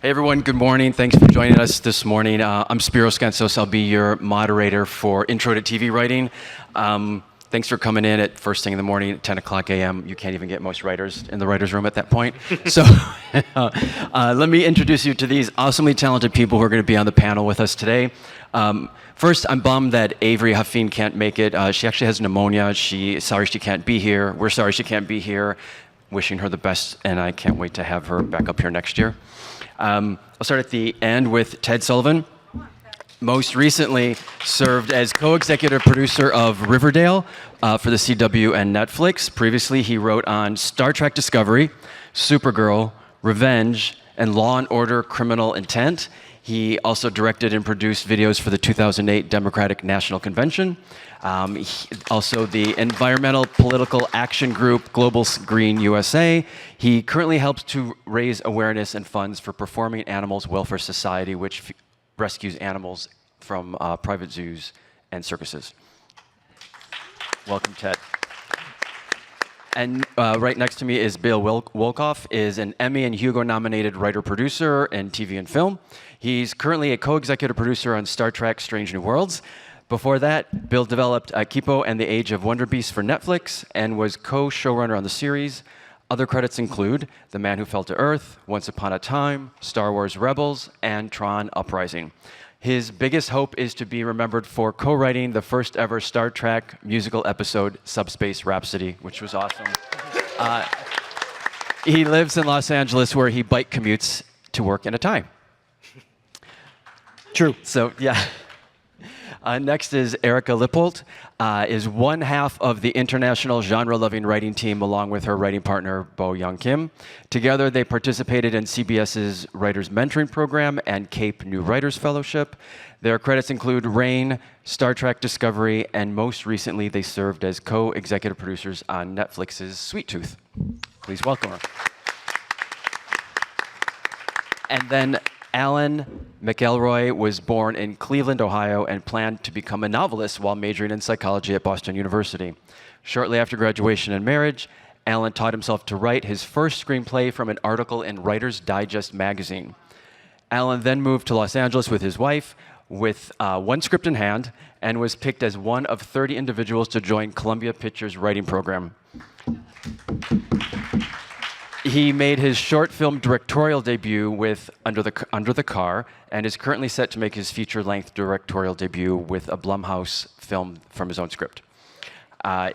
Hey everyone, good morning. Thanks for joining us this morning. I'm Spiro Skentzos. I'll be your moderator for Intro to TV Writing. Thanks for coming in at first thing in the morning at 10 o'clock a.m. You can't even get most writers in the writer's room at that point. So let me introduce you to these awesomely talented people who are going to be on the panel with us today. First, I'm bummed that Avery Huffine can't make it. She actually has pneumonia. Sorry she can't be here. We're sorry she can't be here. Wishing her the best, and I can't wait to have her back up here next year. I'll start at the end with Ted Sullivan. Most recently served as co-executive producer of Riverdale for the CW and Netflix. Previously, he wrote on Star Trek Discovery, Supergirl, Revenge, and Law and Order: Criminal Intent. He also directed and produced videos for the 2008 Democratic National Convention. Also the Environmental Political Action Group, Global Green USA. He currently helps to raise awareness and funds for Performing Animals Welfare Society, which rescues animals from private zoos and circuses. Welcome, Ted. And right next to me is Bill Wolkoff, is an Emmy and Hugo-nominated writer-producer in TV and film. He's currently a co-executive producer on Star Trek: Strange New Worlds. Before that, Bill developed Kipo and the Age of Wonder Beasts for Netflix and was co-showrunner on the series. Other credits include The Man Who Fell to Earth, Once Upon a Time, Star Wars Rebels, and Tron Uprising. His biggest hope is to be remembered for co-writing the first ever Star Trek musical episode, Subspace Rhapsody, which was awesome. He lives in Los Angeles, where he bike commutes to work in a tie. True. So, yeah. Next is Erika Lippoldt, is one half of the international genre-loving writing team along with her writing partner, Bo Young Kim. Together, they participated in CBS's Writers Mentoring Program and CAPE New Writers Fellowship. Their credits include Rain, Star Trek Discovery, and most recently, they served as co-executive producers on Netflix's Sweet Tooth. Please welcome her. And then Alan McElroy was born in Cleveland, Ohio, and planned to become a novelist while majoring in psychology at Boston University. Shortly after graduation and marriage, Alan taught himself to write his first screenplay from an article in Writer's Digest magazine. Alan then moved to Los Angeles with his wife, with one script in hand, and was picked as one of 30 individuals to join Columbia Pictures' writing program. He made his short film directorial debut with Under the Car, and is currently set to make his feature-length directorial debut with a Blumhouse film from his own script.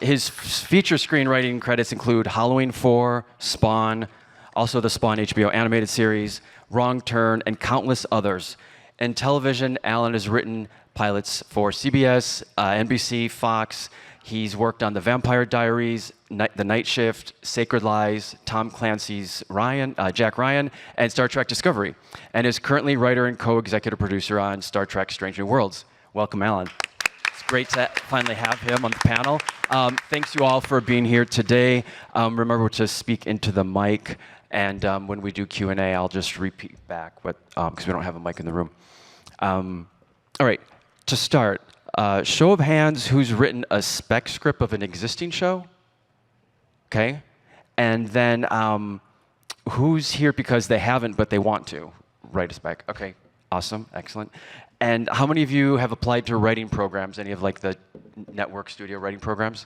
His feature screenwriting credits include Halloween 4, Spawn, also the Spawn HBO animated series, Wrong Turn, and countless others. In television, Alan has written pilots for CBS, NBC, Fox. He's worked on The Vampire Diaries, The Night Shift, Sacred Lies, Tom Clancy's Jack Ryan, and Star Trek Discovery, and is currently writer and co-executive producer on Star Trek: Strange New Worlds. Welcome, Alan. It's great to finally have him on the panel. Thanks you all for being here today. Remember to speak into the mic, and when we do Q&A, I'll just repeat back what, because we don't have a mic in the room. All right, to start, show of hands, who's written a spec script of an existing show? Okay. And then who's here because they haven't, but they want to write a spec? Okay, awesome, excellent. And how many of you have applied to writing programs, any of like the network studio writing programs?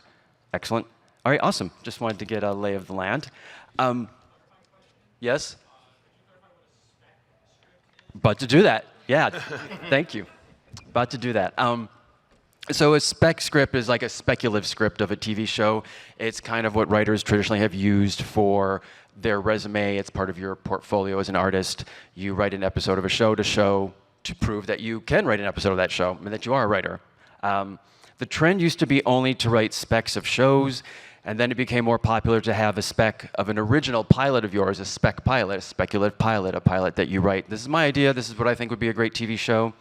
Excellent. All right, awesome. Just wanted to get a lay of the land. Yes? About to do that, yeah, thank you. About to do that. So a spec script is like a speculative script of a TV show. It's kind of what writers traditionally have used for their resume. It's part of your portfolio as an artist. You write an episode of a show to prove that you can write an episode of that show and that you are a writer. The trend used to be only to write specs of shows, and then it became more popular to have a spec of an original pilot of yours, a spec pilot, a speculative pilot, a pilot that you write. This is my idea. This is what I think would be a great TV show.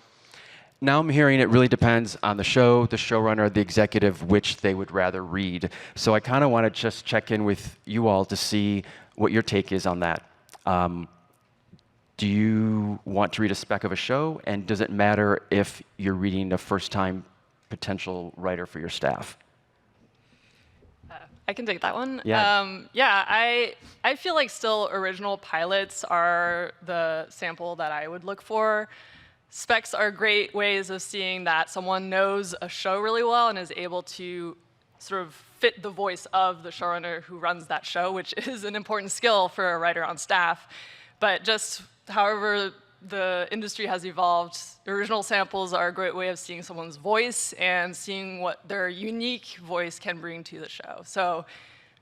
Now I'm hearing it really depends on the show, the showrunner, the executive, which they would rather read. So I kind of want to just check in with you all to see what your take is on that. Do you want to read a spec of a show? And does it matter if you're reading a first-time potential writer for your staff? I can take that one. Yeah. Yeah, I feel like still original pilots are the sample that I would look for. Specs are great ways of seeing that someone knows a show really well and is able to sort of fit the voice of the showrunner who runs that show, which is an important skill for a writer on staff. But just however the industry has evolved, original samples are a great way of seeing someone's voice and seeing what their unique voice can bring to the show. So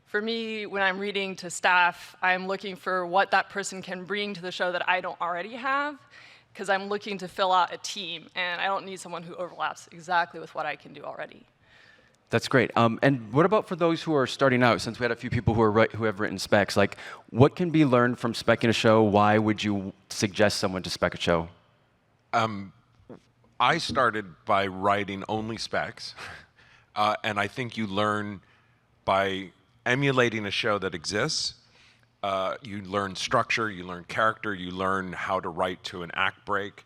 for me, when I'm reading to staff, I'm looking for what that person can bring to the show that I don't already have, because I'm looking to fill out a team, and I don't need someone who overlaps exactly with what I can do already. That's great. And what about for those who are starting out? Since we had a few people who have written specs, like what can be learned from speccing a show? Why would you suggest someone to spec a show? I started by writing only specs, and I think you learn by emulating a show that exists. You learn structure, you learn character, you learn how to write to an act break.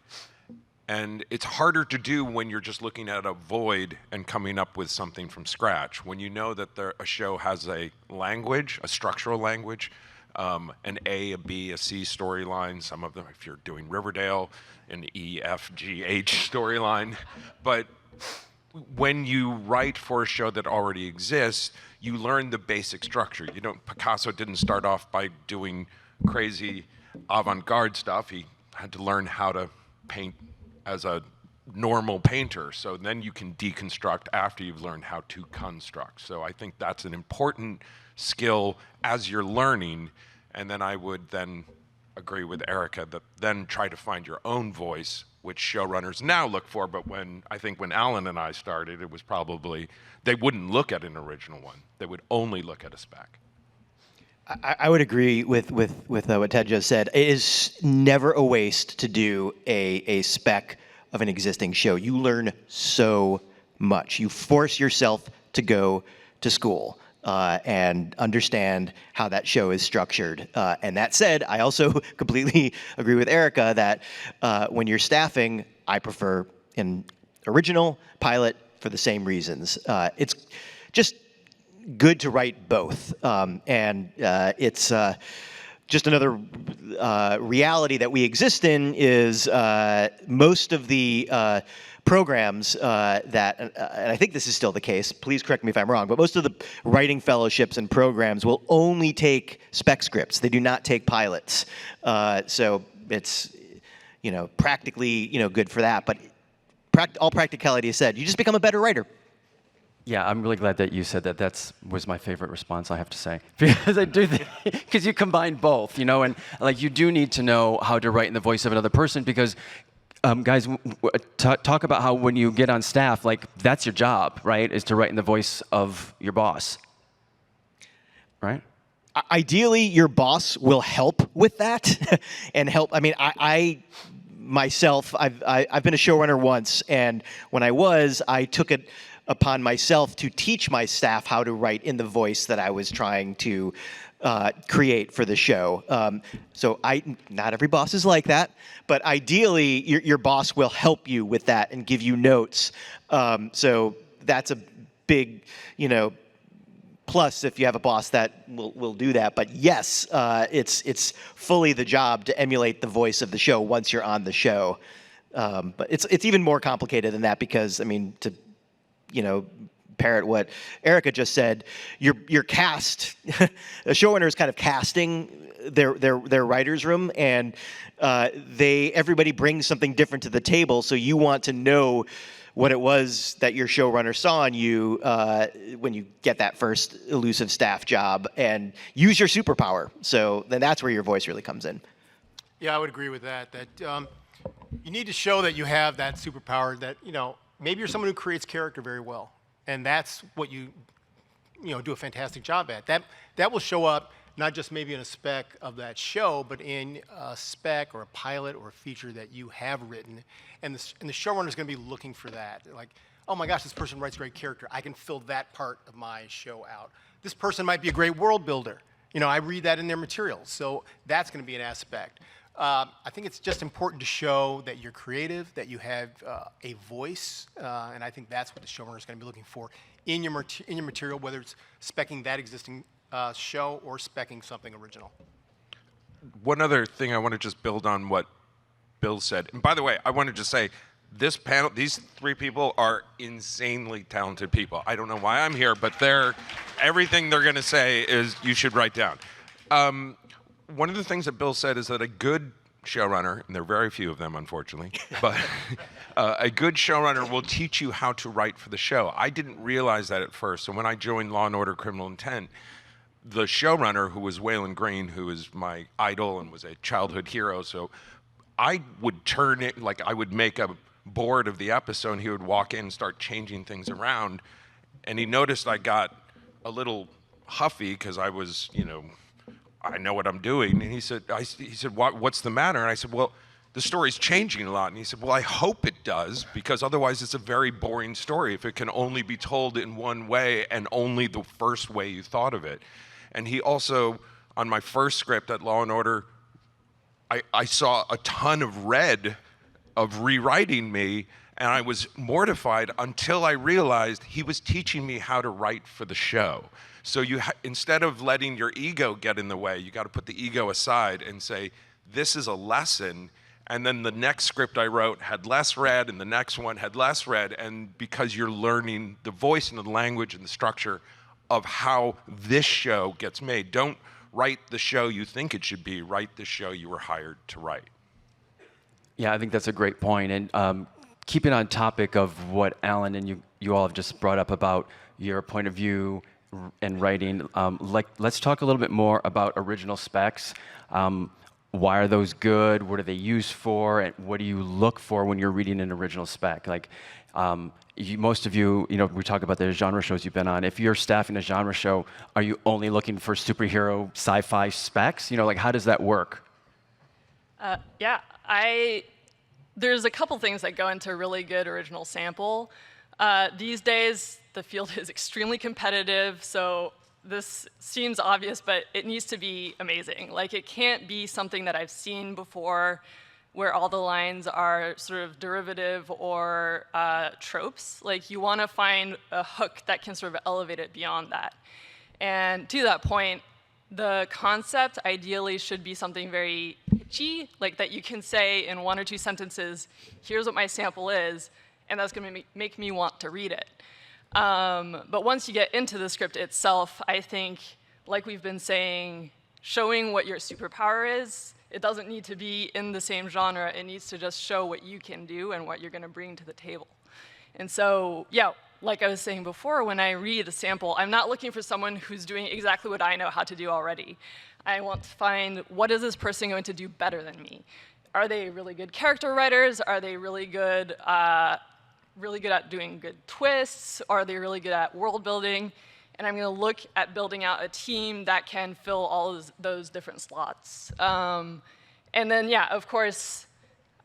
And it's harder to do when you're just looking at a void and coming up with something from scratch. When you know that a show has a language, a structural language, an A, a B, a C storyline, some of them, if you're doing Riverdale, an E, F, G, H storyline. But when you write for a show that already exists, you learn the basic structure. Picasso didn't start off by doing crazy avant-garde stuff. He had to learn how to paint as a normal painter. So then you can deconstruct after you've learned how to construct. So I think that's an important skill as you're learning. And then I would then agree with Erika that then try to find your own voice, which showrunners now look for. But I think when Alan and I started, it was probably, they wouldn't look at an original one. They would only look at a spec. I would agree with what Ted just said. It is never a waste to do a spec of an existing show. You learn so much. You force yourself to go to school and understand how that show is structured. And that said, I also completely agree with Erika that when you're staffing, I prefer an original pilot for the same reasons. It's just good to write both. And it's just another reality that we exist in is most of the programs that, and I think this is still the case, please correct me if I'm wrong, but most of the writing fellowships and programs will only take spec scripts. They do not take pilots. So it's, practically, good for that. But all practicality said, you just become a better writer. Yeah, I'm really glad that you said that. That was my favorite response, I have to say, because I do think, because you combine both, and like you do need to know how to write in the voice of another person. Because, guys, talk about how when you get on staff, like that's your job, right? Is to write in the voice of your boss, right? Ideally, your boss will help with that and help. I mean, I myself, I've been a showrunner once, and when I took it upon myself to teach my staff how to write in the voice that I was trying to create for the show. So not every boss is like that, but ideally your boss will help you with that and give you notes. So that's a big, plus if you have a boss that will do that. But yes, it's fully the job to emulate the voice of the show once you're on the show. But it's even more complicated than that because, to parrot what Erika just said, your cast, a showrunner is kind of casting their writer's room, and everybody brings something different to the table, so you want to know what it was that your showrunner saw in you when you get that first elusive staff job, and use your superpower. So then that's where your voice really comes in. Yeah, I would agree with that. That you need to show that you have that superpower, that, maybe you're someone who creates character very well, and that's what you do a fantastic job at. That will show up not just maybe in a spec of that show, but in a spec or a pilot or a feature that you have written, and the showrunner is going to be looking for that. Like, oh my gosh, this person writes great character. I can fill that part of my show out. This person might be a great world builder. I read that in their materials, so that's going to be an aspect. I think it's just important to show that you're creative, that you have a voice, and I think that's what the showrunner is going to be looking for in your material, whether it's speccing that existing show or speccing something original. One other thing I want to just build on what Bill said. And by the way, I want to just say, this panel, these three people are insanely talented people. I don't know why I'm here, but everything they're going to say is you should write down. One of the things that Bill said is that a good showrunner, and there are very few of them, unfortunately, but a good showrunner will teach you how to write for the show. I didn't realize that at first. So when I joined Law & Order Criminal Intent, the showrunner, who was Waylon Green, who is my idol and was a childhood hero, so I would turn it, like I would make a board of the episode, and he would walk in and start changing things around. And he noticed I got a little huffy because I was, I know what I'm doing. And he said, what's the matter? And I said, well, the story's changing a lot. And he said, well, I hope it does, because otherwise it's a very boring story if it can only be told in one way and only the first way you thought of it. And he also, on my first script at Law & Order, I saw a ton of red of rewriting me, and I was mortified until I realized he was teaching me how to write for the show. So instead of letting your ego get in the way, you got to put the ego aside and say, this is a lesson. And then the next script I wrote had less red, and the next one had less red, and because you're learning the voice and the language and the structure of how this show gets made. Don't write the show you think it should be, write the show you were hired to write. Yeah, I think that's a great point. And keeping on topic of what Alan and you all have just brought up about your point of view in writing, let's talk a little bit more about original specs. Why are those good? What are they used for? And what do you look for when you're reading an original spec? Like, most of you, we talk about the genre shows you've been on. If you're staffing a genre show, are you only looking for superhero sci-fi specs? How does that work? Yeah, there's a couple things that go into a really good original sample. These days, the field is extremely competitive, so this seems obvious, but it needs to be amazing. Like, it can't be something that I've seen before where all the lines are sort of derivative or tropes. Like, you want to find a hook that can sort of elevate it beyond that. And to that point, the concept ideally should be something very pitchy, like that you can say in 1 or 2 sentences, here's what my sample is, and that's going to make me want to read it. But once you get into the script itself, I think, like we've been saying, showing what your superpower is, it doesn't need to be in the same genre. It needs to just show what you can do and what you're going to bring to the table. And so, yeah, like I was saying before, when I read a sample, I'm not looking for someone who's doing exactly what I know how to do already. I want to find, what is this person going to do better than me? Are they really good character writers? Are they really good at doing good twists? Are they really good at world building? And I'm going to look at building out a team that can fill all of those different slots. And then, yeah, of course,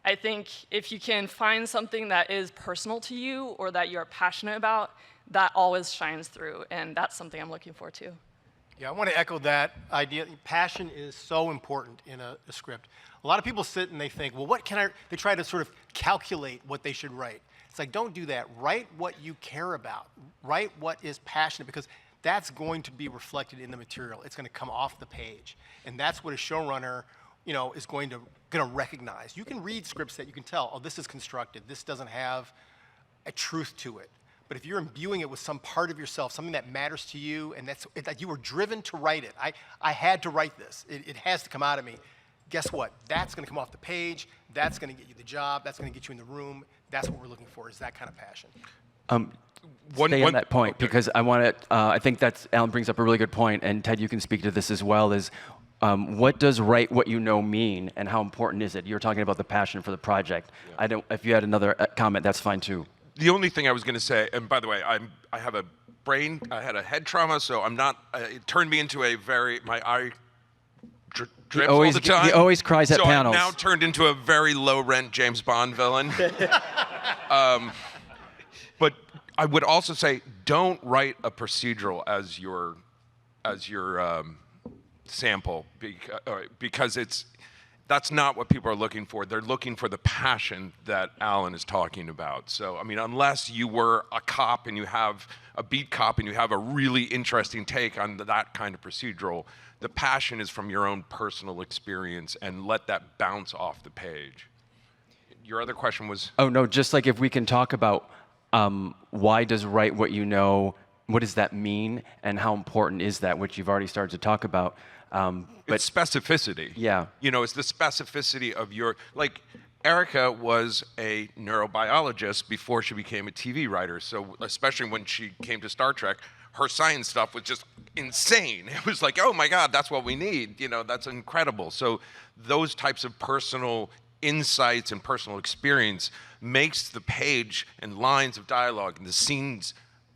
I think if you can find something that is personal to you or that you're passionate about, that always shines through, and that's something I'm looking for too. Yeah, I want to echo that idea. Passion is so important in a script. A lot of people sit and they think, well, they try to sort of calculate what they should write. It's like, don't do that. Write what you care about. Write what is passionate, because that's going to be reflected in the material. It's going to come off the page. And that's what a showrunner is going to recognize. You can read scripts that you can tell, oh, this is constructed. This doesn't have a truth to it. But if you're imbuing it with some part of yourself, something that matters to you, and that you were driven to write it. I had to write this. It has to come out of me. Guess what? That's going to come off the page. That's going to get you the job. That's going to get you in the room. That's what we're looking for, is that kind of passion. Stay on that point, because I think Alan brings up a really good point, and Ted, you can speak to this as well, is what does write what you know mean, and how important is it? You're talking about the passion for the project. Yeah. If you had another comment, that's fine too. The only thing I was going to say, and by the way, I had a head trauma, so I'm not, it turned me into my eye drips all the time. He always cries at panels. So I now turned into a very low-rent James Bond villain. But I would also say, don't write a procedural as your sample, because that's not what people are looking for. They're looking for the passion that Alan is talking about. So, I mean, unless you were a cop and you have a beat cop and you have a really interesting take on that kind of procedural, the passion is from your own personal experience, and let that bounce off the page. Your other question was? Oh, no, just like if we can talk about why does write what you know, what does that mean, and how important is that, which you've already started to talk about. But It's specificity. Yeah. You know, it's the specificity of your, like, Erika was a neurobiologist before she became a TV writer. So especially when she came to Star Trek, her science stuff was just insane. It was like, oh my God, that's what we need. You know, that's incredible. So those types of personal insights and personal experience makes the page and lines of dialogue and the scenes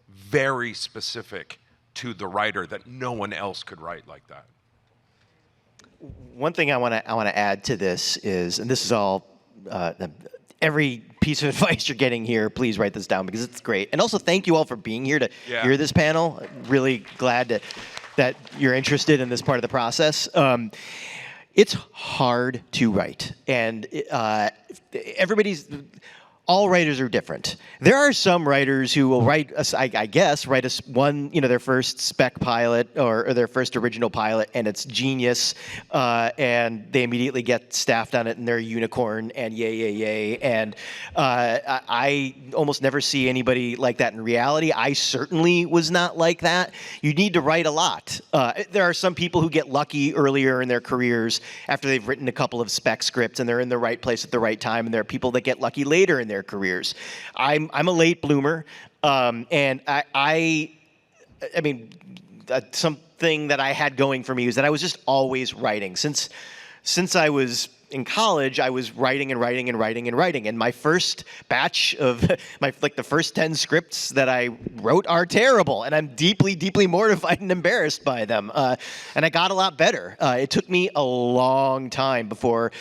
very specific to the writer that no one else could write like that. One thing I want to add to this is, and this is all every piece of advice you're getting here, please write this down because it's great. And also thank you all for being here to hear this panel. Really glad that you're interested in this part of the process. It's hard to write, and all writers are different. There are some writers who will write, their first spec pilot or their first original pilot, and it's genius, and they immediately get staffed on it, and they're a unicorn, and yay. And I almost never see anybody like that in reality. I certainly was not like that. You need to write a lot. There are some people who get lucky earlier in their careers after they've written a couple of spec scripts, and they're in the right place at the right time, and there are people that get lucky later in their careers. I'm a late bloomer, and I mean, something that I had going for me is that I was just always writing. Since I was in college, I was writing. And my first batch of the first 10 scripts that I wrote are terrible, and I'm deeply, deeply mortified and embarrassed by them. And I got a lot better. It took me a long time before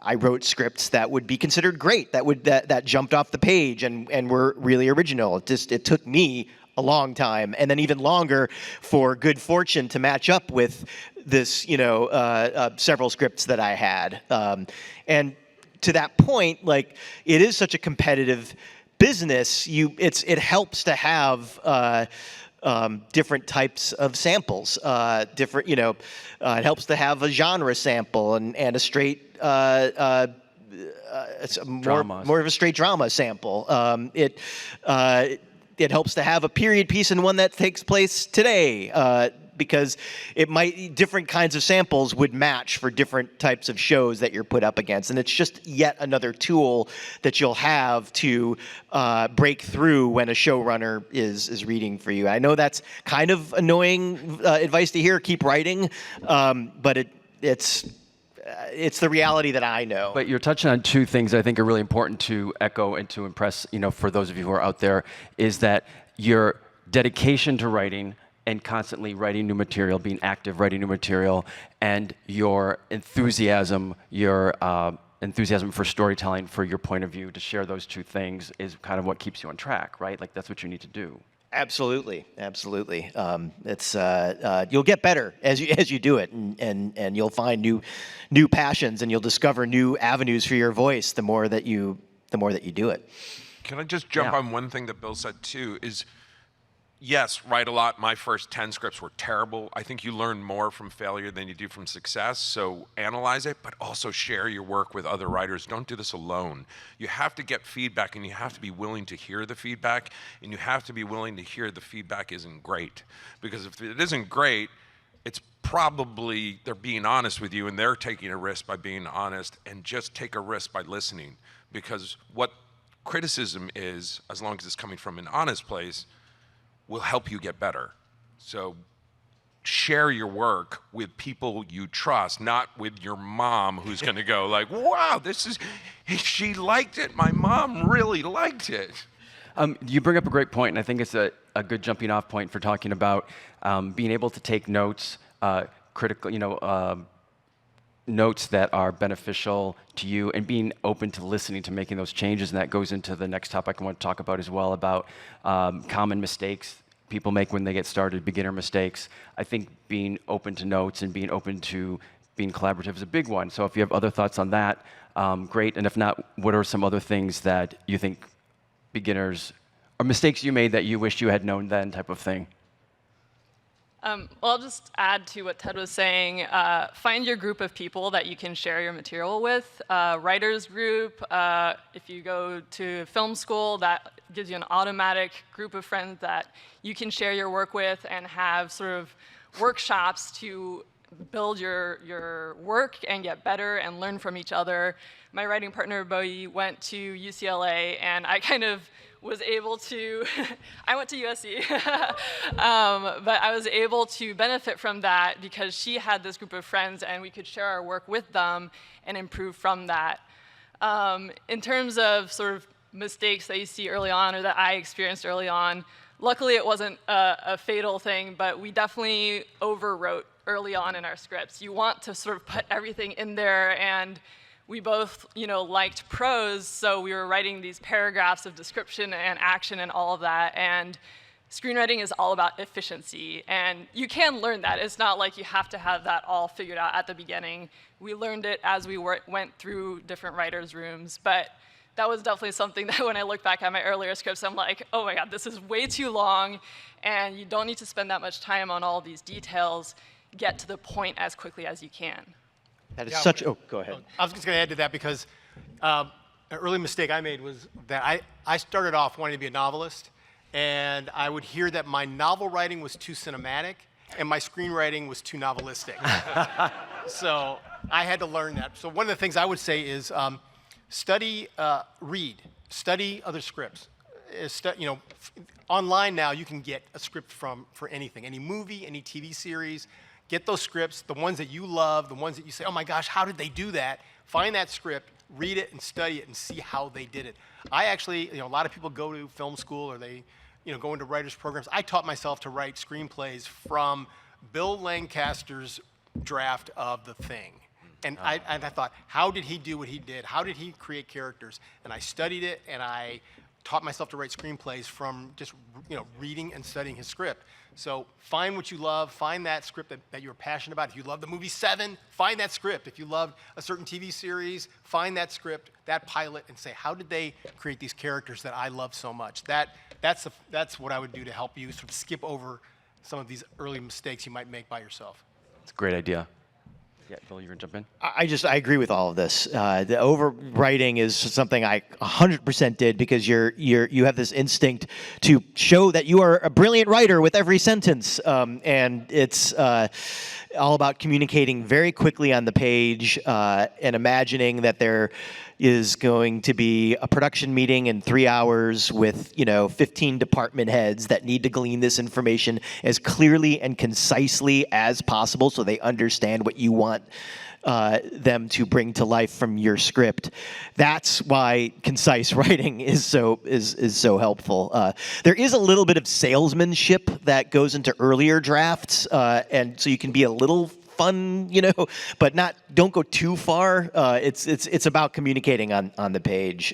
I wrote scripts that would be considered great, that jumped off the page and were really original. It took me a long time, and then even longer for good fortune to match up with this, several scripts that I had. And to that point, like, it is such a competitive business. It helps to have different types of samples. It helps to have a genre sample and a straight. It's more of a straight drama sample. It helps to have a period piece and one that takes place today, because different kinds of samples would match for different types of shows that you're put up against, and it's just yet another tool that you'll have to break through when a showrunner is reading for you. I know that's kind of annoying advice to hear. Keep writing, but it's the reality that I know. But you're touching on two things I think are really important to echo and to impress, for those of you who are out there, is that your dedication to writing and constantly writing new material, being active writing new material, and your enthusiasm for storytelling, for your point of view, to share those two things is kind of what keeps you on track, right? Like, that's what you need to do. Absolutely. It's you'll get better as you do it, and you'll find new passions, and you'll discover new avenues for your voice the more that you do it. Can I just jump on one thing that Bill said too? Is yes, write a lot. My first 10 scripts were terrible. I think you learn more from failure than you do from success. So analyze it, but also share your work with other writers. Don't do this alone. You have to get feedback, and you have to be willing to hear the feedback, and you have to be willing to hear the feedback isn't great. Because if it isn't great, it's probably they're being honest with you, and they're taking a risk by being honest, and just take a risk by listening. Because what criticism is, as long as it's coming from an honest place, will help you get better. So share your work with people you trust, not with your mom who's going to go like, wow, she liked it. My mom really liked it. You bring up a great point, and I think it's a good jumping off point for talking about being able to take notes, notes that are beneficial to you, and being open to listening to making those changes. And that goes into the next topic I want to talk about as well, about common mistakes people make when they get started, beginner mistakes. I think being open to notes and being open to being collaborative is a big one. So if you have other thoughts on that, great. And if not, what are some other things that you think beginners, or mistakes you made that you wish you had known then, type of thing? Well, I'll just add to what Ted was saying. Find your group of people that you can share your material with. Writers group, if you go to film school, that gives you an automatic group of friends that you can share your work with and have sort of workshops to build your work and get better and learn from each other. My writing partner, Bowie, went to UCLA, and I kind of was able to, I went to USC, but I was able to benefit from that because she had this group of friends and we could share our work with them and improve from that. In terms of sort of mistakes that you see early on or that I experienced early on, luckily it wasn't a fatal thing, but we definitely overwrote early on in our scripts. You want to sort of put everything in there, and we both, liked prose, so we were writing these paragraphs of description and action and all of that. And screenwriting is all about efficiency, and you can learn that. It's not like you have to have that all figured out at the beginning. We learned it as we went through different writers' rooms, but that was definitely something that when I look back at my earlier scripts, I'm like, oh my God, this is way too long, and you don't need to spend that much time on all these details. Get to the point as quickly as you can. That is such. Oh, go ahead. I was just going to add to that because an early mistake I made was that I started off wanting to be a novelist, and I would hear that my novel writing was too cinematic and my screenwriting was too novelistic. So I had to learn that. So one of the things I would say is study other scripts. Online now you can get a script for anything, any movie, any TV series. Get those scripts, the ones that you love, the ones that you say, oh my gosh, how did they do that? Find that script, read it and study it and see how they did it. I actually, a lot of people go to film school or they, go into writers programs. I taught myself to write screenplays from Bill Lancaster's draft of The Thing. And I thought, how did he do what he did? How did he create characters? And I studied it, and I taught myself to write screenplays from just reading and studying his script. So find what you love, find that script that you're passionate about. If you love the movie Seven, find that script. If you love a certain TV series, find that script, that pilot, and say, how did they create these characters that I love so much? That's what I would do to help you sort of skip over some of these early mistakes you might make by yourself. It's a great idea. Yeah, Bill, you're gonna jump in? I agree with all of this. The overwriting is something I 100% did because you have this instinct to show that you are a brilliant writer with every sentence, and it's all about communicating very quickly on the page and imagining that there is going to be a production meeting in 3 hours with 15 department heads that need to glean this information as clearly and concisely as possible so they understand what you want them to bring to life from your script. That's why concise writing is so helpful. There is a little bit of salesmanship that goes into earlier drafts, and so you can be a little fun, but don't go too far. It's about communicating on the page.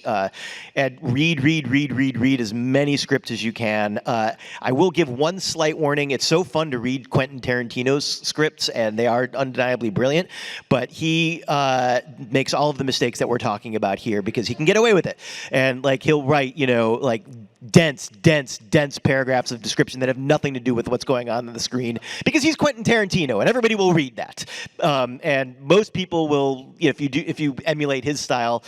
And read as many scripts as you can. I will give one slight warning. It's so fun to read Quentin Tarantino's scripts, and they are undeniably brilliant, but he makes all of the mistakes that we're talking about here because he can get away with it. And he'll write, dense paragraphs of description that have nothing to do with what's going on the screen because he's Quentin Tarantino and everybody will read that. And most people will, if you emulate his style,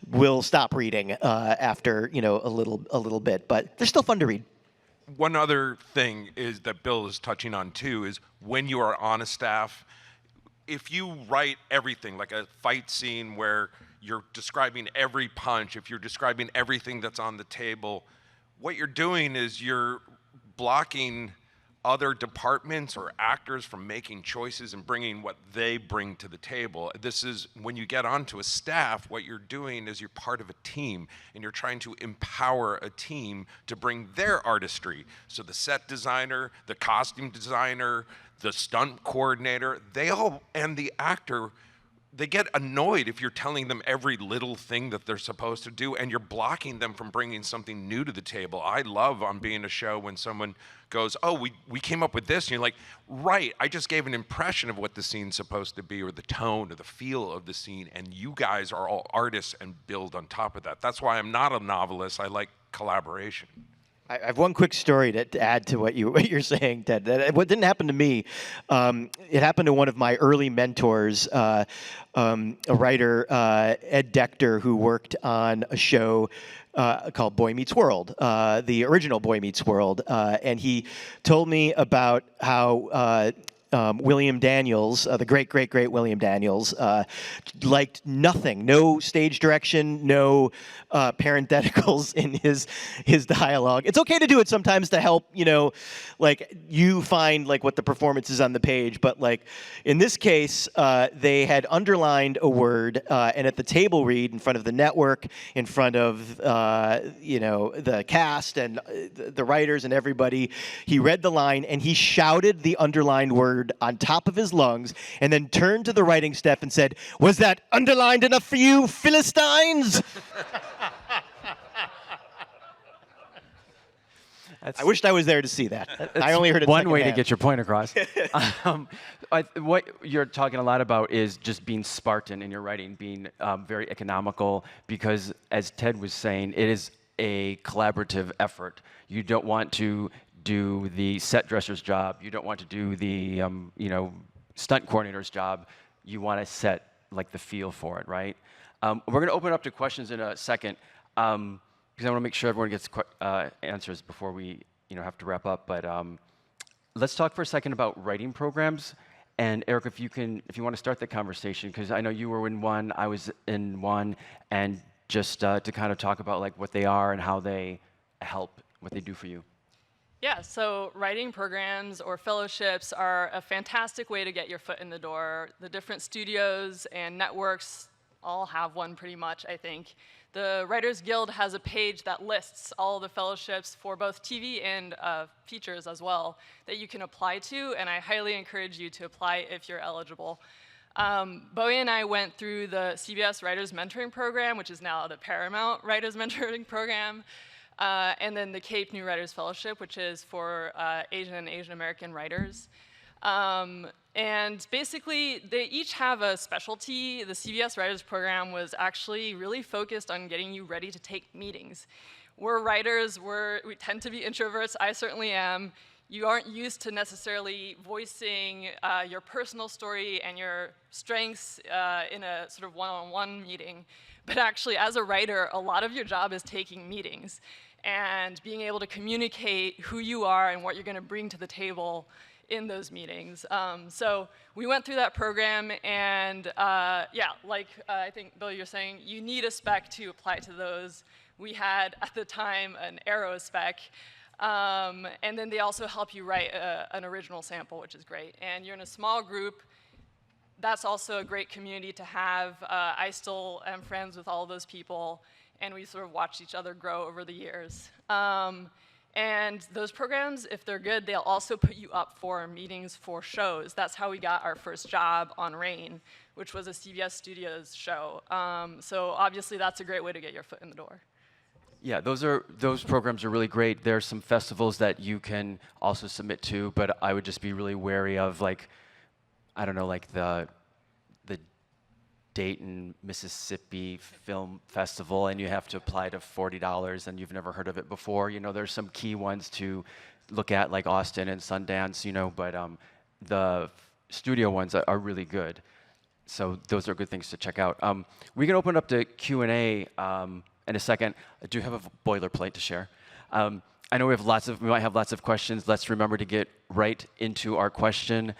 will stop reading after a little bit. But they're still fun to read. One other thing is that Bill is touching on too is when you are on a staff, if you write everything like a fight scene where you're describing every punch, if you're describing everything that's on the table, what you're doing is you're blocking other departments or actors from making choices and bringing what they bring to the table. This is when you get onto a staff, what you're doing is you're part of a team and you're trying to empower a team to bring their artistry. So the set designer, the costume designer, the stunt coordinator, they all, and the actor they get annoyed if you're telling them every little thing that they're supposed to do, and you're blocking them from bringing something new to the table. I love on being a show when someone goes, oh, we came up with this, and you're like, right, I just gave an impression of what the scene's supposed to be, or the tone or the feel of the scene, and you guys are all artists and build on top of that. That's why I'm not a novelist. I like collaboration. I have one quick story to add to what you're saying, Ted. What didn't happen to me, it happened to one of my early mentors, a writer, Ed Decter, who worked on a show called Boy Meets World, the original Boy Meets World, and he told me about how William Daniels, the great William Daniels, liked nothing, no stage direction, no parentheticals in his dialogue. It's okay to do it sometimes to help, like you find like what the performance is on the page, but like in this case, they had underlined a word, and at the table read in front of the network, in front of the cast and the writers and everybody, he read the line and he shouted the underlined word on top of his lungs, and then turned to the writing staff and said, "Was that underlined enough for you, Philistines?" I wished I was there to see that. I only heard it one way to get your point across. What you're talking a lot about is just being Spartan in your writing, being very economical, because as Ted was saying, it is a collaborative effort. You don't want to do the set dresser's job. You don't want to do the stunt coordinator's job. You want to set like the feel for it, right? We're going to open up to questions in a second, because I want to make sure everyone gets answers before we have to wrap up. But let's talk for a second about writing programs. And Eric, if you want to start the conversation, because I know you were in one, I was in one, and just to kind of talk about like what they are and how they help, what they do for you. Yeah, so writing programs or fellowships are a fantastic way to get your foot in the door. The different studios and networks all have one pretty much, I think. The Writers Guild has a page that lists all the fellowships for both TV and features as well that you can apply to, and I highly encourage you to apply if you're eligible. Bowie and I went through the CBS Writers Mentoring Program, which is now the Paramount Writers Mentoring Program. And then the Cape New Writers Fellowship, which is for Asian and Asian American writers. And basically, they each have a specialty. The CBS Writers Program was actually really focused on getting you ready to take meetings. We're writers, we tend to be introverts, I certainly am. You aren't used to necessarily voicing your personal story and your strengths in a sort of one-on-one meeting. But actually, as a writer, a lot of your job is taking meetings and being able to communicate who you are and what you're going to bring to the table in those meetings. So we went through that program, and yeah, like I think, Bill, you're saying, you need a spec to apply to those. We had, at the time, an Aero spec, and then they also help you write an original sample, which is great. And you're in a small group. That's also a great community to have. I still am friends with all of those people, and we sort of watched each other grow over the years. And those programs, if they're good, they'll also put you up for meetings for shows. That's how we got our first job on Rain, which was a CBS Studios show. So obviously, that's a great way to get your foot in the door. Yeah, those programs are really great. There's some festivals that you can also submit to, but I would just be really wary of, like, I don't know, like the Dayton, Mississippi Film Festival, and you have to apply to $40, and you've never heard of it before. There's some key ones to look at, like Austin and Sundance, but the studio ones are really good. So those are good things to check out. We can open up to Q&A in a second. I do have a boilerplate to share. I know we might have lots of questions. Let's remember to get right into our question.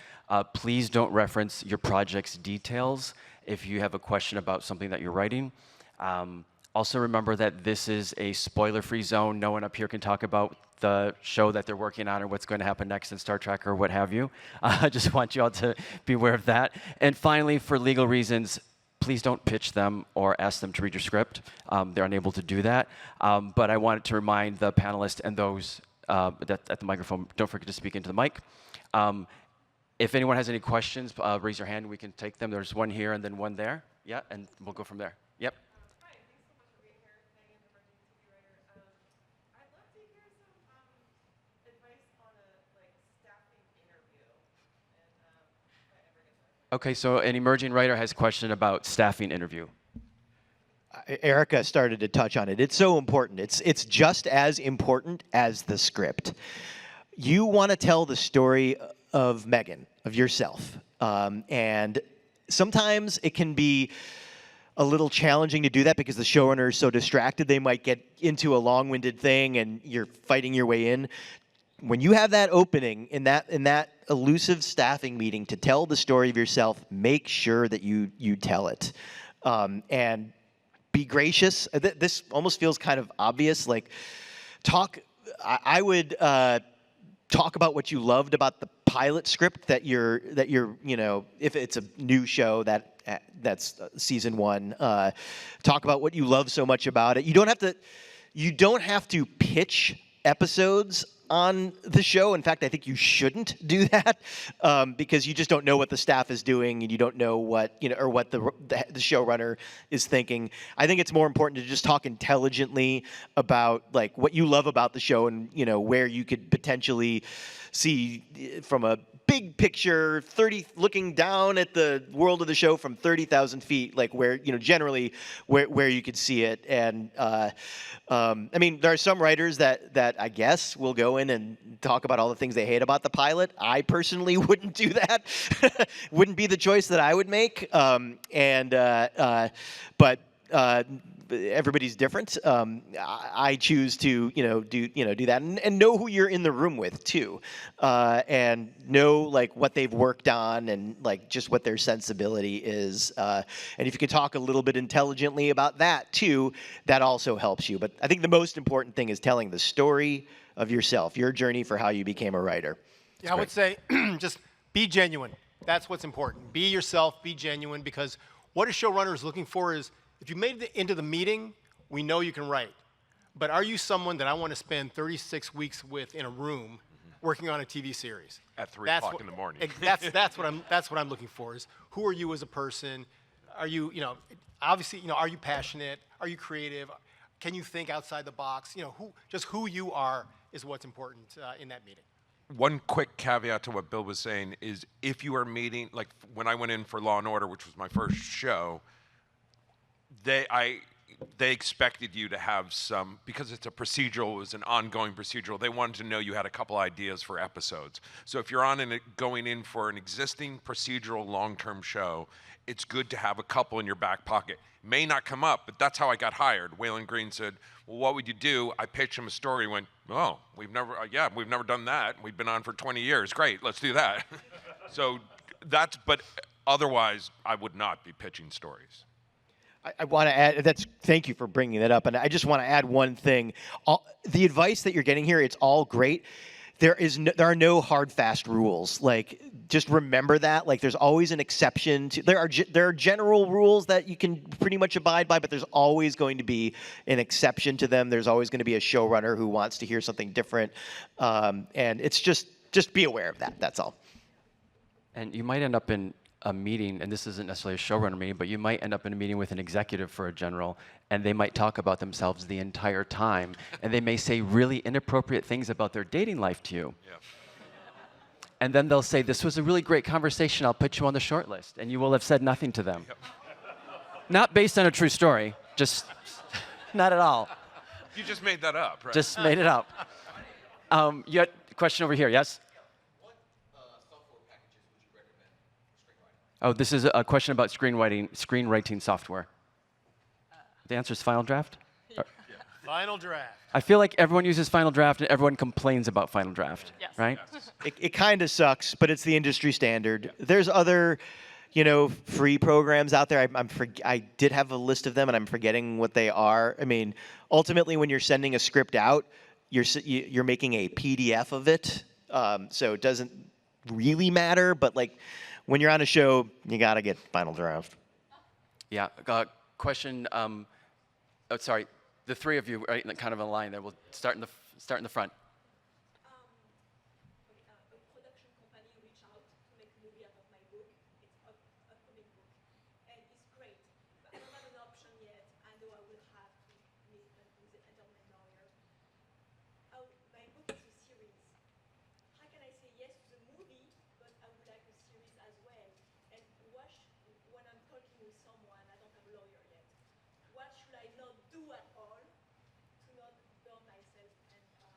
Please don't reference your project's details if you have a question about something that you're writing. Also remember that this is a spoiler-free zone. No one up here can talk about the show that they're working on or what's going to happen next in Star Trek or what have you. I just want you all to be aware of that. And finally, for legal reasons, please don't pitch them or ask them to read your script. They're unable to do that. But I wanted to remind the panelists and those at the microphone, don't forget to speak into the mic. If anyone has any questions, raise your hand. We can take them. There's one here and then one there. Yeah, and we'll go from there. Yep. Hi, thanks so much for being here. Megan, emergency TV writer. I'd love to hear some advice on a staffing interview. Okay, so an emerging writer has a question about staffing interview. Erika started to touch on it. It's so important. It's just as important as the script. You want to tell the story of Megan, of yourself, and sometimes it can be a little challenging to do that because the showrunner is so distracted they might get into a long-winded thing and you're fighting your way in. When you have that opening in that elusive staffing meeting to tell the story of yourself, make sure that you tell it, and be gracious. This almost feels kind of obvious. Like, I would talk about what you loved about the pilot script that you're if it's a new show that's season 1. Talk about what you love so much about it. You don't have to pitch episodes on the show. In fact, I think you shouldn't do that because you just don't know what the staff is doing and you don't know what or what the showrunner is thinking. I think it's more important to just talk intelligently about what you love about the show and where you could potentially see from a big picture, looking down at the world of the show from 30,000 feet, where generally where you could see it. And I mean, there are some writers that I guess will go in and talk about all the things they hate about the pilot. I personally wouldn't do that. Wouldn't be the choice that I would make. But everybody's different. I choose to do that and know who you're in the room with too, and know what they've worked on and just what their sensibility is. And if you can talk a little bit intelligently about that too, that also helps you. But I think the most important thing is telling the story of yourself, your journey for how you became a writer. Yeah, I would say just be genuine. That's what's important. Be yourself, be genuine, because what a showrunner is looking for is, if you made it into the meeting, we know you can write. But are you someone that I want to spend 36 weeks with in a room working on a TV series? At 3 o'clock in the morning. That's what I'm looking for, is who are you as a person? Are you, obviously, are you passionate? Are you creative? Can you think outside the box? Who you are is what's important in that meeting. One quick caveat to what Bill was saying is, if you are meeting, when I went in for Law & Order, which was my first show, they expected you to have some, because it's a procedural, it was an ongoing procedural, they wanted to know you had a couple ideas for episodes. So if you're going in for an existing procedural long-term show, it's good to have a couple in your back pocket. May not come up, but that's how I got hired. Waylon Green said, well, what would you do? I pitched him a story, went, oh, we've never done that. We've been on for 20 years. Great, let's do that. So but otherwise, I would not be pitching stories. I want to add, thank you for bringing that up, and I just want to add one thing. The advice that you're getting here, it's all great. There are no hard, fast rules. Just remember that. There's always an exception to. There are general rules that you can pretty much abide by, but there's always going to be an exception to them. There's always going to be a showrunner who wants to hear something different, and it's just be aware of that. That's all. And you might end up in a meeting, and this isn't necessarily a showrunner meeting, but you might end up in a meeting with an executive for a general, and they might talk about themselves the entire time, and they may say really inappropriate things about their dating life to you. Yeah. And then they'll say, this was a really great conversation, I'll put you on the short list, and you will have said nothing to them. Yep. Not based on a true story, just not at all. You just made that up, right? Just made it up. You had a question over here, yes? Oh, this is a question about screenwriting software. The answer is Final Draft? Yeah. Final Draft. I feel like everyone uses Final Draft and everyone complains about Final Draft, Yes. right? Yes. It kind of sucks, but it's the industry standard. There's other, free programs out there. I did have a list of them, and I'm forgetting what they are. I mean, ultimately, when you're sending a script out, you're making a PDF of it, so it doesn't really matter. But when you're on a show, you gotta get Final Draft. Yeah. Question. Sorry, the three of you, right, kind of in line there. We'll start in the front. A production company reach out to make what should I not do at all to not burn myself and you know.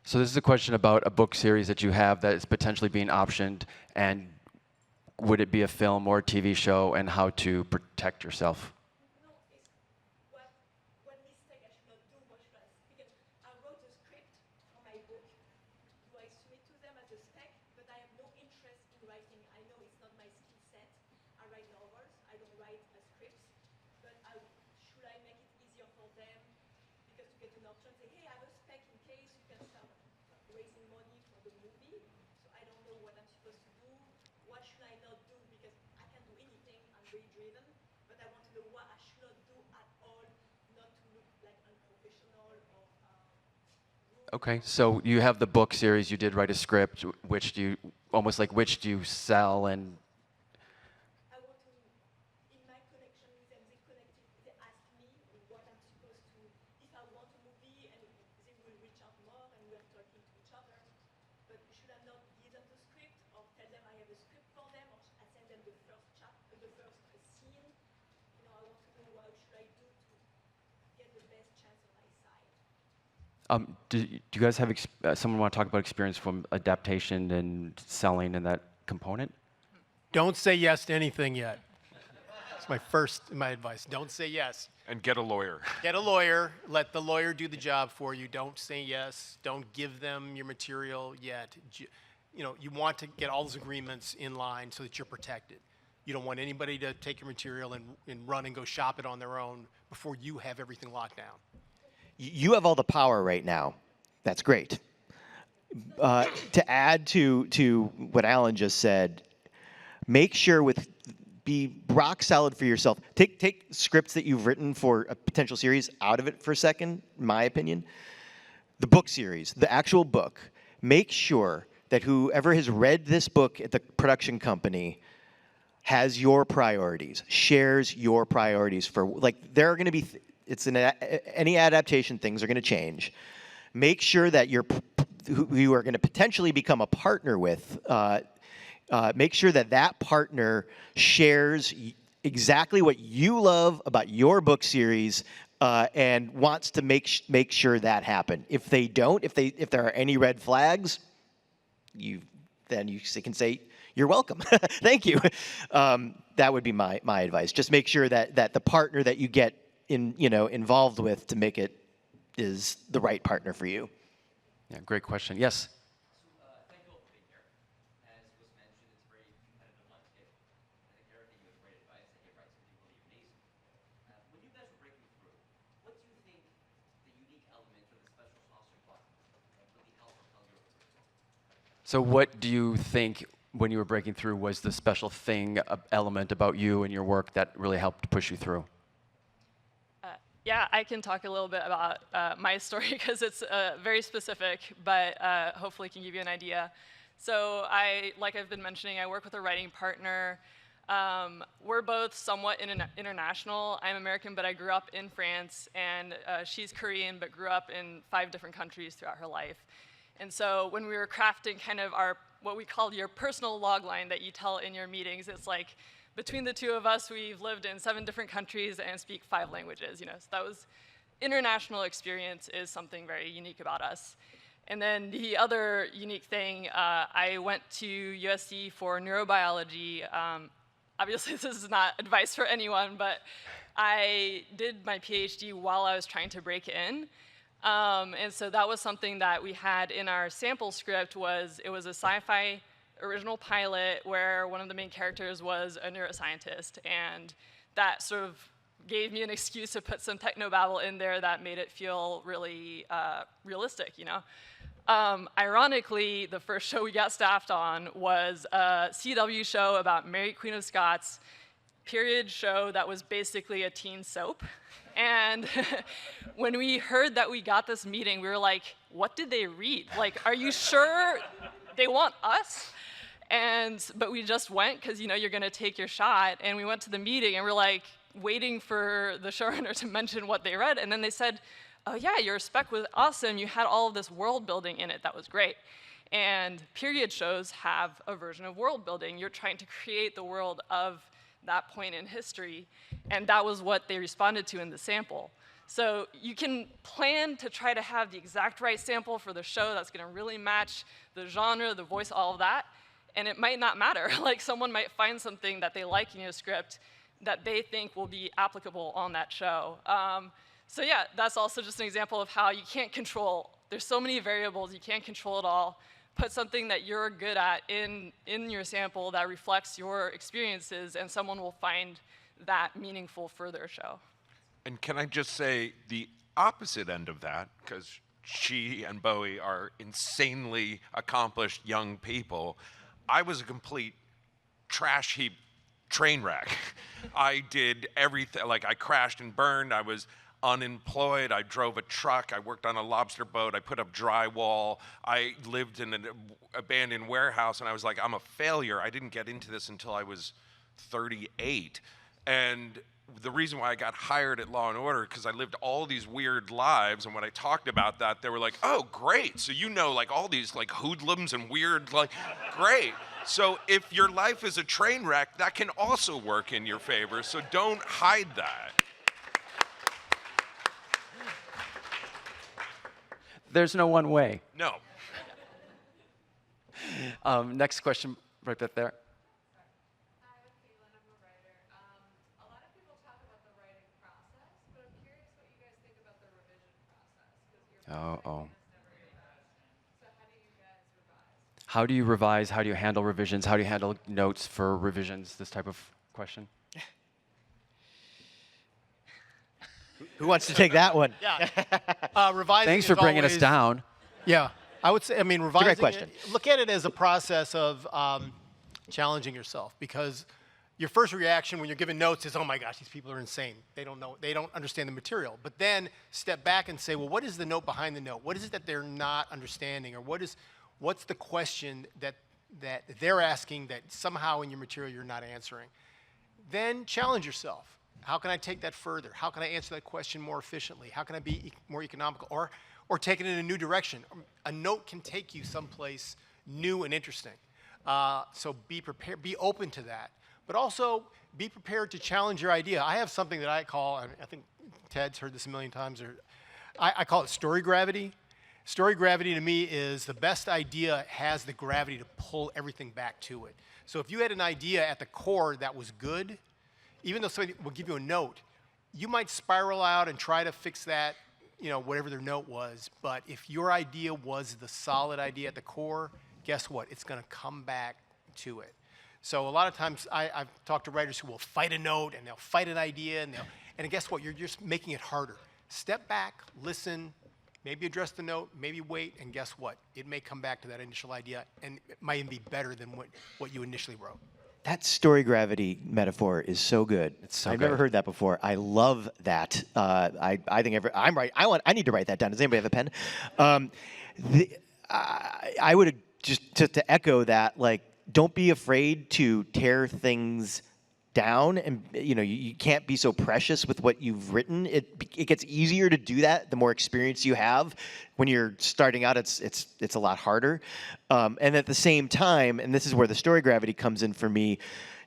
So this is a question about a book series that you have that is potentially being optioned, and would it be a film or a TV show, and how to protect yourself? No, it's what mistake I should not do, what should I, because I wrote a script for my book. Do I submit to them as a spec? But I have no interest in writing. I know it's not my skill set. I write novels. I don't write scripts. But should I make it easier for them? Because to get an option, say, hey, I have a spec in case you can start raising money for the movie. So I don't know what I'm supposed to do. What should I not do? Because I can do anything. I'm very driven. But I want to know what I should not do at all, not to look like unprofessional or rude. Okay, so you have the book series. You did write a script. Which do you which do you sell? And I want to, in my connection with them, they connected, they ask me what I'm supposed to, if I want a movie, and they will reach out more, and we are talking to each other. But should I not give them the script, or tell them I have a script for them, or I send them the first chapter, the first scene? You know, I want to know what should I do to get the best chance on my side. do you guys have someone want to talk about experience from adaptation and selling and that component? Don't say yes to anything yet. That's my advice. Don't say yes. And get a lawyer. Get a lawyer. Let the lawyer do the job for you. Don't say yes. Don't give them your material yet. You know, you want to get all those agreements in line so that you're protected. You don't want anybody to take your material and run and go shop it on their own before you have everything locked down. You have all the power right now. That's great. To add to what Alan just said, make sure be rock solid for yourself. Take scripts that you've written for a potential series out of it for a second, in my opinion. The book series, the actual book, make sure that whoever has read this book at the production company has your priorities, shares your priorities for, like, there are going to be, any adaptation, things are going to change. Make sure that who you are going to potentially become a partner with, make sure that partner shares exactly what you love about your book series and wants to make sure that happen. If they don't, if there are any red flags, then you can say, you're welcome. Thank you. That would be my advice. Just make sure that the partner that you get involved with to make it is the right partner for you. Yeah, great question. Yes. Thank you all for being here. As was mentioned, it's a very competitive landscape. I think, Erika, you have great advice that you write something really amazing. When you guys were breaking through, what do you think the unique element or the special sauce you brought that really helped propel your career? So what do you think when you were breaking through was the special element about you and your work that really helped push you through? Yeah, I can talk a little bit about my story because it's very specific, but hopefully can give you an idea. So like I've been mentioning, I work with a writing partner. We're both somewhat international. I'm American, but I grew up in France, and she's Korean, but grew up in 5 different countries throughout her life. And so when we were crafting kind of what we call your personal log line that you tell in your meetings, it's like, between the two of us, we've lived in 7 different countries and speak 5 languages. So that was international experience is something very unique about us. And then the other unique thing, I went to USC for neurobiology. Obviously, this is not advice for anyone, but I did my PhD while I was trying to break in. And so that was something that we had in our sample script. It was a sci-fi original pilot where one of the main characters was a neuroscientist, and that sort of gave me an excuse to put some technobabble in there that made it feel really realistic, Ironically, the first show we got staffed on was a CW show about Mary Queen of Scots, period show that was basically a teen soap. And when we heard that we got this meeting, we were like, what did they read? Like, are you sure they want us? But we just went because, you're going to take your shot. And we went to the meeting, and we're like waiting for the showrunner to mention what they read. And then they said, oh, yeah, your spec was awesome. You had all of this world building in it. That was great. And period shows have a version of world building. You're trying to create the world of that point in history, and that was what they responded to in the sample. So you can plan to try to have the exact right sample for the show that's going to really match the genre, the voice, all of that, and it might not matter. Like someone might find something that they like in your script that they think will be applicable on that show. So yeah, that's also just an example of how you can't control. There's so many variables, you can't control it all. Put something that you're good at in your sample that reflects your experiences, and someone will find that meaningful for their show. And can I just say the opposite end of that, because she and Bowie are insanely accomplished young people. I was a complete trash heap train wreck. I did everything, like I crashed and burned, I was unemployed, I drove a truck, I worked on a lobster boat, I put up drywall, I lived in an abandoned warehouse, and I was like, I'm a failure. I didn't get into this until I was 38. And the reason why I got hired at Law & Order, because I lived all these weird lives, and when I talked about that, they were like, oh, great, so you know like all these like hoodlums and weird, like, great. So if your life is a train wreck, that can also work in your favor, so don't hide that. There's no one way. No. Next question, right back there. Hi, I'm Caitlin. I'm a writer. A lot of people talk about the writing process, but I'm curious what you guys think about the revision process. Because you're never revised. So how do you guys revise? How do you revise? How do you handle revisions? How do you handle notes for revisions? This type of question. Who wants to take that one? Yeah. Revising Thanks for is bringing us always- down. Yeah, I would say, I mean, revising, question. look at it as a process of challenging yourself, because your first reaction when you're giving notes is, oh my gosh, these people are insane. They don't know, they don't understand the material. But then step back and say, well, what is the note behind the note? What is it that they're not understanding? Or what's the question that they're asking that somehow in your material you're not answering? Then challenge yourself. How can I take that further? How can I answer that question more efficiently? How can I be more economical? Or take it in a new direction. A note can take you someplace new and interesting. So be prepared, be open to that. But also be prepared to challenge your idea. I have something that I call, and I think Ted's heard this a million times, I call it story gravity. Story gravity to me is the best idea has the gravity to pull everything back to it. So if you had an idea at the core that was good, even though somebody will give you a note, you might spiral out and try to fix that, whatever their note was. But if your idea was the solid idea at the core, guess what? It's going to come back to it. So a lot of times I've talked to writers who will fight a note and they'll fight an idea, and guess what? You're just making it harder. Step back, listen, maybe address the note, maybe wait, and guess what? It may come back to that initial idea, and it might even be better than what you initially wrote. That story gravity metaphor is so good. so I've never good. heard that before. I love that. I think I'm right. I need to write that down. Does anybody have a pen? I would just to echo that. Like, don't be afraid to tear things down, and you can't be so precious with what you've written. It gets easier to do that the more experience you have. When you're starting out, it's a lot harder. And at the same time, and this is where the story gravity comes in for me,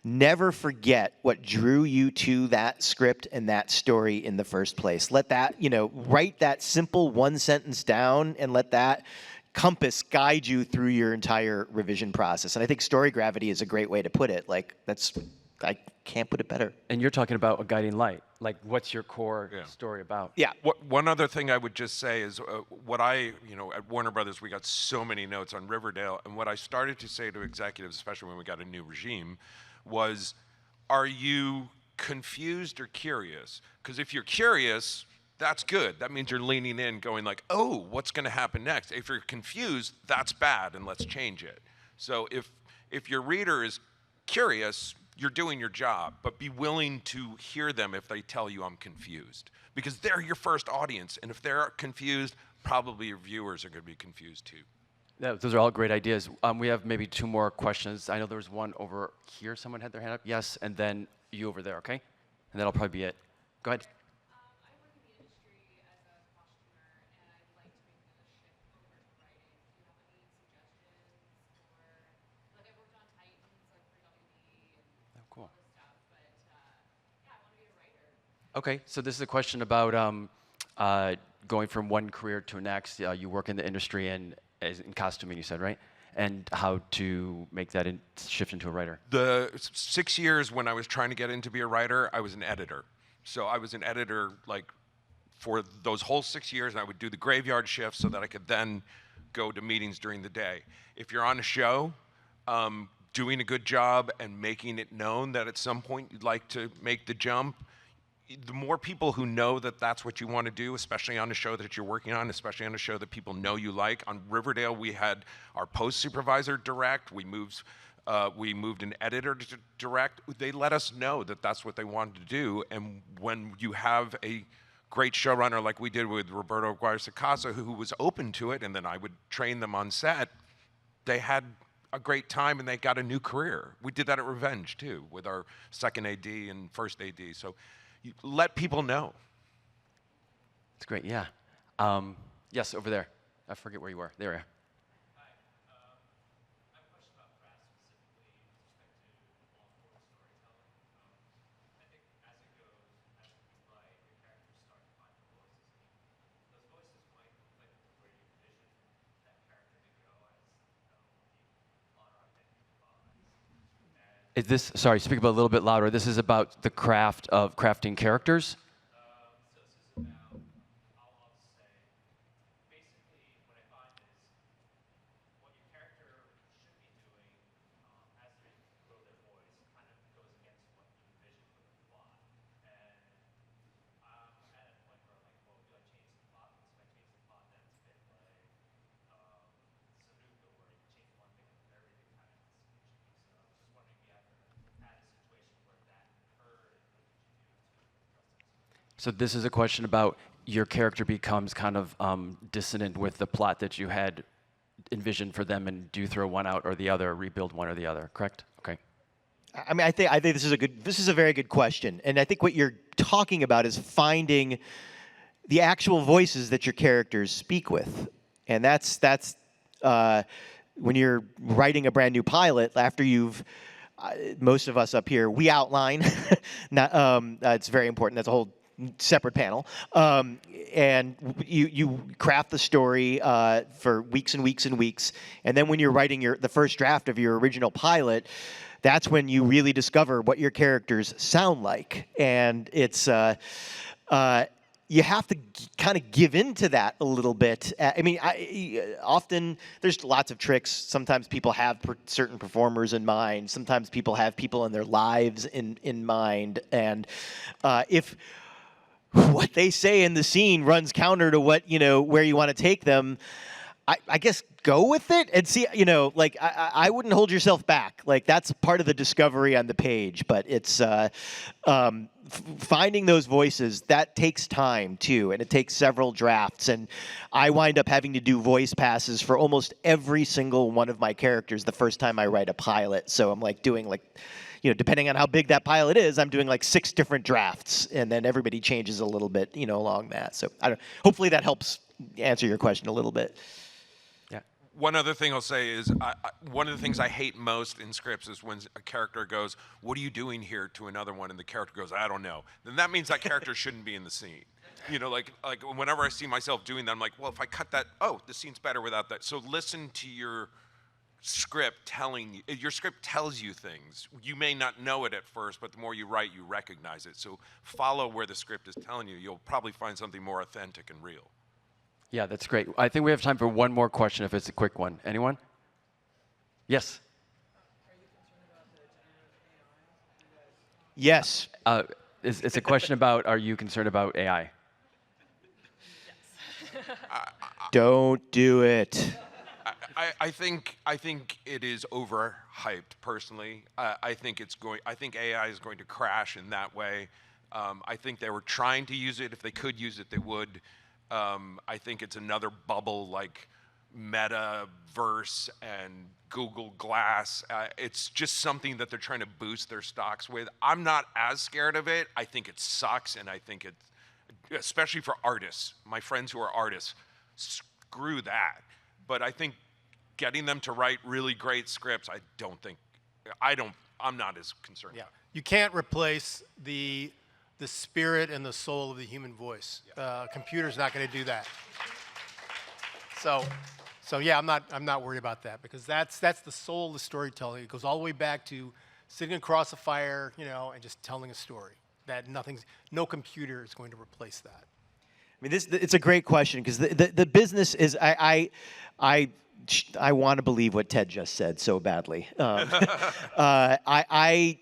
never forget what drew you to that script and that story in the first place. Let that, write that simple one sentence down and let that compass guide you through your entire revision process. And I think story gravity is a great way to put it. Like, I can't put it better. And you're talking about a guiding light. Like, what's your core Yeah. story about? Yeah. One other thing I would just say is at Warner Brothers, we got so many notes on Riverdale, and what I started to say to executives, especially when we got a new regime, was, are you confused or curious? Because if you're curious, that's good. That means you're leaning in, going like, oh, what's going to happen next? If you're confused, that's bad, and let's change it. So if your reader is curious, you're doing your job, but be willing to hear them if they tell you I'm confused, because they're your first audience, and if they're confused, probably your viewers are going to be confused too. Yeah, those are all great ideas. We have maybe 2 more questions. I know there was one over here. Someone had their hand up. Yes, and then you over there, okay? And that'll probably be it. Go ahead. I work in the industry as a costumer, and I'd like to make the shift over to writing. Do you have any suggestions? Or, like, I worked on Titans, like, for WB and Oh, cool. all this stuff, but Okay, so this is a question about going from one career to the next. You work in the industry and in costuming, you said, right? And how to make that shift into a writer. The 6 years when I was trying to get in to be a writer, I was an editor. So I was an editor like for those whole 6 years, and I would do the graveyard shift so that I could then go to meetings during the day. If you're on a show, doing a good job and making it known that at some point you'd like to make the jump, the more people who know that that's what you want to do, especially on a show that you're working on, especially on a show that people know you like. On Riverdale, we had our post supervisor direct. We moved an editor to direct. They let us know that that's what they wanted to do. And when you have a great showrunner like we did with Roberto Aguirre-Sacasa, who was open to it, and then I would train them on set, they had a great time and they got a new career. We did that at Revenge too, with our second AD and first AD. So you let people know. That's great, yeah. Yes, over there. I forget where you were. There you are. Hi. I have a question about craft specifically with respect to long-form storytelling. I think as it goes, as you write, your characters start to find their voices. Those voices might conflict with where you envision that character to go as the plot arc that you devise. Is this, sorry, speak a little bit louder. This is about the craft of crafting characters? So this is about, I'll say, basically what I find is what your character should be doing as they grow their voice kind of goes against what you envision for the plot. And I'm at a point where I'm like, well, do I change the plot? Because if I change the plot, then it's a bit like Sudoku, where you change one thing and everything kind of has to be changed. So I was just wondering if you ever had a situation where that occurred and what did you do to address that? So this is a question about your character becomes kind of dissonant with the plot that you had envisioned for them, and do you throw one out or the other, rebuild one or the other, correct? Okay. I mean, I think this is a very good question, and I think what you're talking about is finding the actual voices that your characters speak with, and that's when you're writing a brand new pilot after you've. Most of us up here, we outline. It's very important. That's a whole separate panel. And you craft the story for weeks and weeks and weeks. And then when you're writing the first draft of your original pilot, that's when you really discover what your characters sound like. And it's you have to kind of give into that a little bit. I mean, often there's lots of tricks. Sometimes people have certain performers in mind. Sometimes people have people in their lives in mind. And if what they say in the scene runs counter to what, where you want to take them, I guess go with it and see, like I wouldn't hold yourself back. Like that's part of the discovery on the page, but it's finding those voices, that takes time too, and it takes several drafts. And I wind up having to do voice passes for almost every single one of my characters the first time I write a pilot. So I'm like doing depending on how big that pilot is, I'm doing like 6 different drafts, and then everybody changes a little bit, along that. So hopefully that helps answer your question a little bit. One other thing I'll say is one of the things I hate most in scripts is when a character goes, "What are you doing here?" to another one, and the character goes, "I don't know." Then that means that character shouldn't be in the scene. Like whenever I see myself doing that, I'm like, well, if I cut that, the scene's better without that. So listen to your script telling you. Your script tells you things. You may not know it at first, but the more you write, you recognize it. So follow where the script is telling you. You'll probably find something more authentic and real. Yeah, that's great. I think we have time for one more question if it's a quick one. Anyone? Yes? Yes. It's a question about, are you concerned about AI? Don't do it. I think it is overhyped. Personally, I think AI is going to crash in that way. I think they were trying to use it. If they could use it, they would. I think it's another bubble like Metaverse and Google Glass. It's just something that they're trying to boost their stocks with. I'm not as scared of it. I think it sucks, and I think it, especially for artists, my friends who are artists, screw that. But I think getting them to write really great scripts, I'm not as concerned. Yeah, you can't replace the the spirit and the soul of the human voice. Computer's not going to do that. So yeah, I'm not worried about that, because that's the soul of the storytelling. It goes all the way back to sitting across a fire, you know, and just telling a story. That no computer is going to replace that. I mean, it's a great question, because the business is, I want to believe what Ted just said so badly. I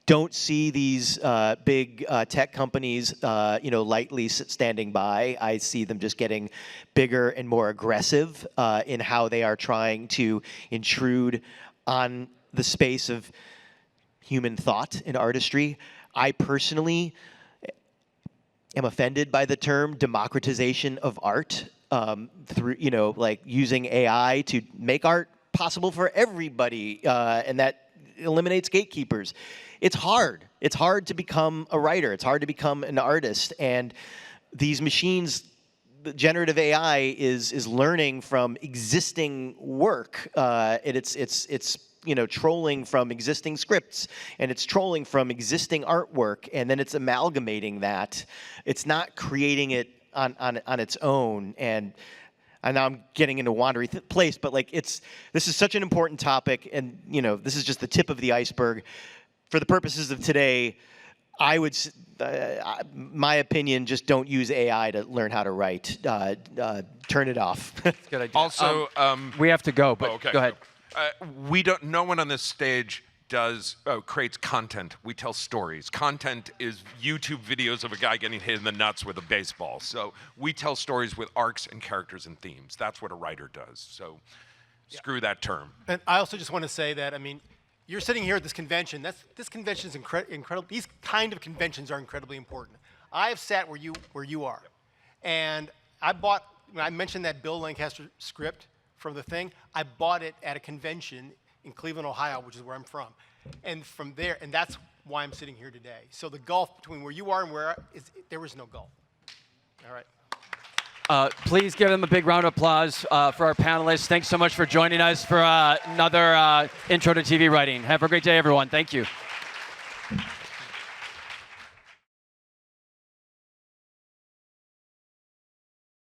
don't see these big tech companies, lightly standing by. I see them just getting bigger and more aggressive in how they are trying to intrude on the space of human thought and artistry. I personally am offended by the term democratization of art, through, like using AI to make art possible for everybody, and that eliminates gatekeepers. It's hard. It's hard to become a writer. It's hard to become an artist. And these machines, the generative AI is learning from existing work, and it's trolling from existing scripts, and it's trolling from existing artwork, and then it's amalgamating that. It's not creating it on its own. And now I'm getting into a wandering place, but this is such an important topic, and this is just the tip of the iceberg. For the purposes of today, I would, my opinion, just don't use AI to learn how to write. Turn it off. Good idea. Also, we have to go, but okay. go ahead. No one on this stage creates content. We tell stories. Content is YouTube videos of a guy getting hit in the nuts with a baseball. So we tell stories with arcs and characters and themes. That's what a writer does. So screw that term. And I also just want to say that, you're sitting here at this convention. This convention is incredible. These kind of conventions are incredibly important. I have sat where you are, and I mentioned that Bill Lancaster script from the thing. I bought it at a convention in Cleveland, Ohio, which is where I'm from, and from there, and that's why I'm sitting here today. So the gulf between where you are and there is no gulf. All right. Please give them a big round of applause for our panelists. Thanks so much for joining us for another Intro to TV Writing. Have a great day, everyone. Thank you.